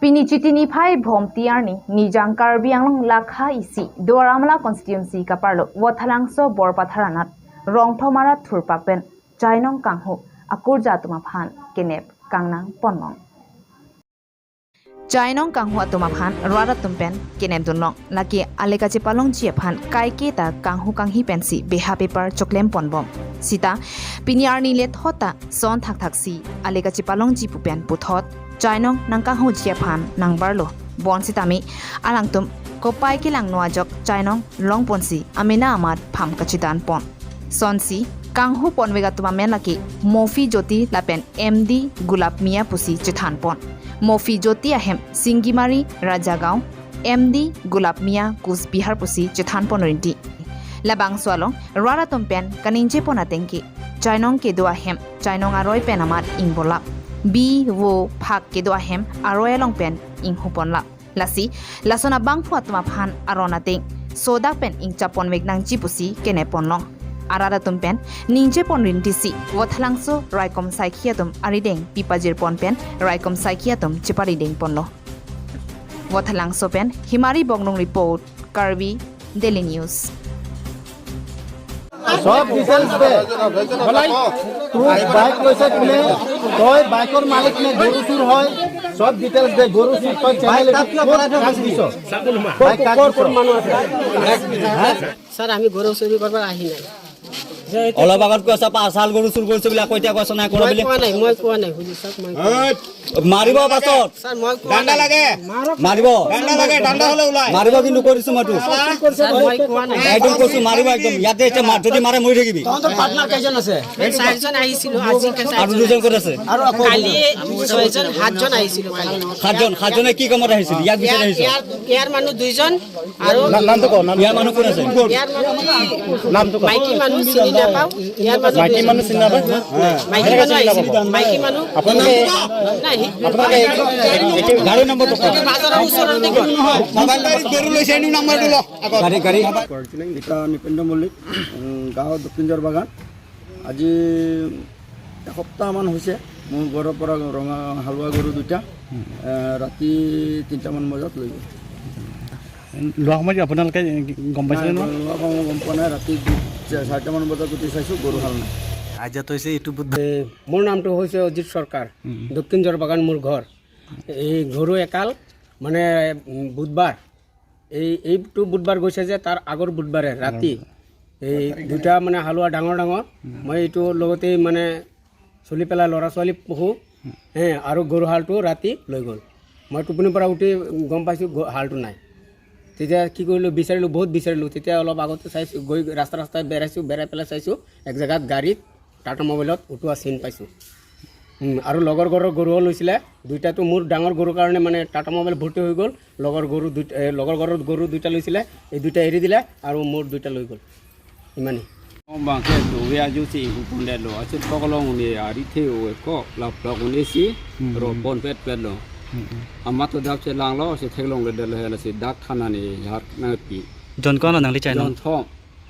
Pini chitini phai bhom tiarni nijang karbiang lakha isi Doramala constituency kaparlo wathalangso borpatharanat rongthomara thurpapen chainong kanghu akur jatuma phan kenep kangnang ponmong Chainong kanghu atuma phan rara tumpen kenep dunlong laki aleka chipalong chi phan kaike ta kanghu kanghi pensi beha paper choklem ponbom sita piniarni le thota son thak thaksi aleka chipalong ji pupen puthot Chainong nangkang hu chia phan nang barlo bon sitami alangtum kopai kilang nuajok Chainong long ponsi amena amat pham kachidan pon sonsi kanghu ponwega tuma menlaki mofi joti lapen MD gulap mia pusi chithan pon mofi joti ahem singimari rajagaon MD gulap mia kus bihar pusi chithan pon rinti labang swalong rara tumpen kaninje ponatengki Chainong ke do ahem Chainong aroi penamat ingbola bi wo phak ke do ahem aroya long pen ing hupon la lasi lasona bang phuatma phan arona teng soda pen ing chapon weg nang chipusi kene pon long arara tum pen ningje pon rintisi wathlangso raikom saikhiatum arideng pipajir pon pen raikom saikhiatum chiparideng pon lo wathlangso pen himari bongnong report Karbi Daily News सब details दे বলাই তুই bike কইছে কিনে তোই বাইকৰ মালিক নে গরু চুর হয় সব ডিটেলস দে গরু চুর তোই চ্যানেলে কাজ দিছ বাইক কোন মানুষ আছে স্যার আমি গরু চুরি করবার আহি নাই অলপ আগত কৈছা 5 সাল গরু চুৰ কৰিছে বুলি কইতিয়া কৈছ নাই কৰা বুলি মই কোৱা নাই হুজুৰ স্যাৰ মই মাৰিব পাছত স্যাৰ মই ডান্ডা লাগে মাৰিব ডান্ডা লাগে ডান্ডা হলে ওলাই মাৰিব কিন্তু কৰিছো মইতো স্যাৰ মই কোৱা নাই একদম কৈছো মাৰিব একদম ইয়াতে এতিয়া যদি মাৰে মৰি থাকিবি তোৰ পাৰ্টনাৰ কেইজন আছে চাৰিজন আহিছিল আজি আৰু দুজন ক'ত আছে কালি ছয়জন সাতজন আহিছিল কালি সাতজনে কি কামত আহিছিল ইয়াক বিচাৰি আহিছিল ইয়াৰ মানুহ দুইজন আৰু নামটো কও ইয়াৰ মানুহ কোন আছে ইয়াৰ মানুহ নামটো কও মাইকী মানুহ চিনি নাপাও ইয়াৰ মানুহ মাইকী মানুহ চিনি নাপাও মাইকী মানুহ আহিছিল মাইকী মানুহ আপোনালোকে নাই গাড়ী নম্বৰটো কওক বাজাৰৰ ওচৰত দেখো মোবাইল গৰু লৈছে এনি নম্বৰটো ল গাড়ী নিতা নিপেন্দ্ৰ মল্লিক গাঁও দক্ষিণজৰ বাগান আজি এসপ্তাহমান হৈছে মোৰ ঘৰৰ পৰা ৰঙা হালোৱা গৰু দুটা ৰাতি 3টামান বজাত লৈ গ'ল লোৱা সময়ত আপোনালোকে গম পাইছিলে ন লোৱা সময় গম পোৱা নাই ৰাতি 4টামান বজাত উঠি চাইছোঁ গৰু হাল নাই আজাত হৈছে ইটো মোৰ নামটো হৈছে অজিত সৰকাৰ দক্ষিণজৰ বাগান মোৰ ঘৰ এই গৰু একাল মানে বুধবাৰ এইটো বুধবাৰ গৈছে যে তাৰ আগৰ বুধবাৰে ৰাতি এই দুটা মানে হালোৱা ডাঙৰ ডাঙৰ মই এইটো লগতে মানে চলি পেলাই ল'ৰা ছোৱালী পঢ়োঁ আৰু গৰু হালটো ৰাতি লৈ গ'ল মই টোপনিৰ পৰা উঠি গম পাইছোঁ হালটো নাই তেতিয়া কি কৰিলোঁ বিচাৰিলোঁ বহুত বিচাৰিলোঁ তেতিয়া অলপ আগতে চাইছোঁ গৈ ৰাস্তাই বেৰাই পেলাই চাইছোঁ এক জেগাত গাড়ীত টাটা মোবাইলত উঠোৱা চিন পাইছোঁ আৰু লগৰ ঘৰৰ গৰুও লৈছিলে দুইটাতো মোৰ ডাঙৰ গৰুৰ কাৰণে মানে টাটা মোবাইল ভৰ্তি হৈ গ'ল লগৰ ঘৰৰ গৰু দুইটা লৈছিলে এই দুইটা এৰি দিলে আৰু মোৰ দুইটা লৈ গ'ল ইমানেই bangke tu we aju si punde lo ache pokolong ni ari theu ko la plok ni si ro bon pet lo amat to dak che lang lo se thelong le de la se dak thana ni har na pi জন কোন নাংলি চাই jon thom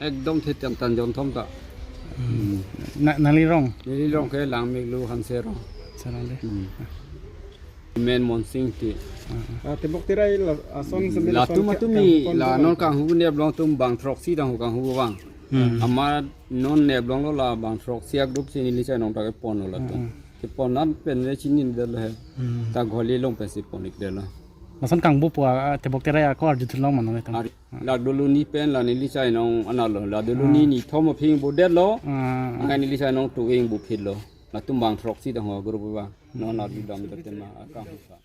ekdom the tan jon thom ta নালি ৰং ni long ke lang mi lu han se ro চালালে men mon sing ti tibok tirai ason la tu ma tu mi la non kang hu ne blong tum bang throk si dang hu kang hu bang amar non ne blong lo la bang throk sia group si ni li chai nong ta ke pon lo la tu ke pon nan pen le chin ni de la ta goli long pe si pon ik de la মাছন কাংবু পোৱা তেবক তেৰাই আকৌ আৰু দিথলং মানুহ এটা la dulu ni pen la ni li chai nong analo la dulu ni thom phing bu de lo ngai ni li chai nong tu ing bu phit lo la tum bang throk si dang ho group ba no na di dam de ten ma ka hu sa